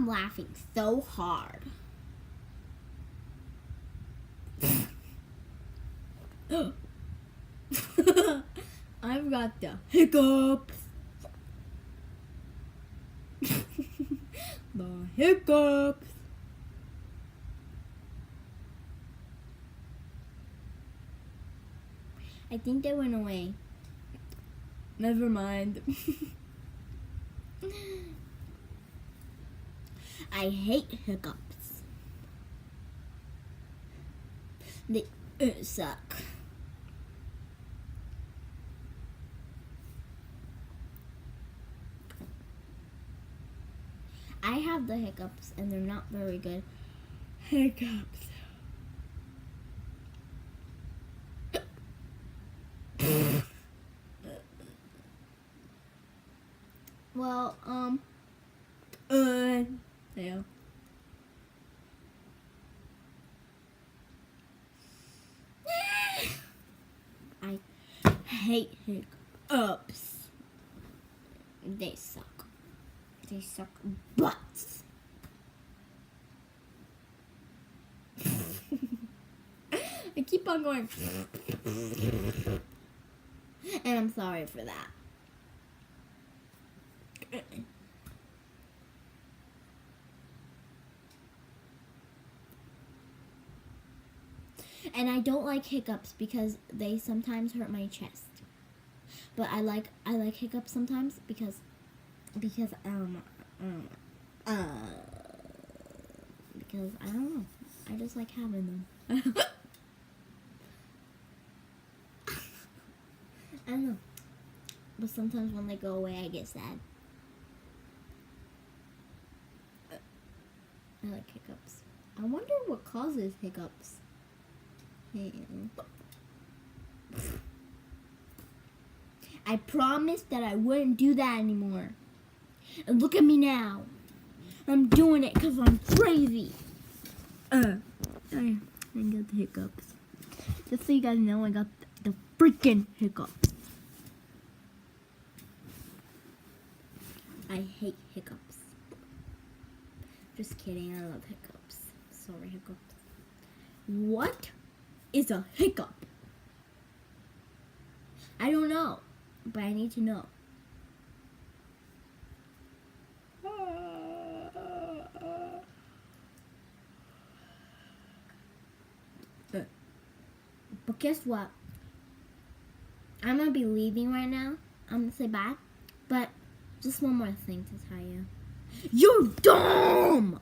I'm laughing so hard. I've got the hiccups. The hiccups. I think they went away. Never mind. I hate hiccups. They suck. I have the hiccups and they're not very good hiccups. Well, yeah. I hate hiccups. They suck. They suck butts. I keep on going. And I'm sorry for that. And I don't like hiccups because they sometimes hurt my chest. But I like hiccups sometimes because because I don't know. I just like having them. I don't know. But sometimes when they go away I get sad. I like hiccups. I wonder what causes hiccups. I promised that I wouldn't do that anymore. And look at me now. I'm doing it because I'm crazy. I got the hiccups. Just so you guys know, I got the freaking hiccups. I hate hiccups. Just kidding, I love hiccups. Sorry, hiccups. What is a hiccup? I don't know, but I need to know. But guess what? I'm gonna be leaving right now. I'm gonna say bye. But just one more thing to tell you. You're dumb!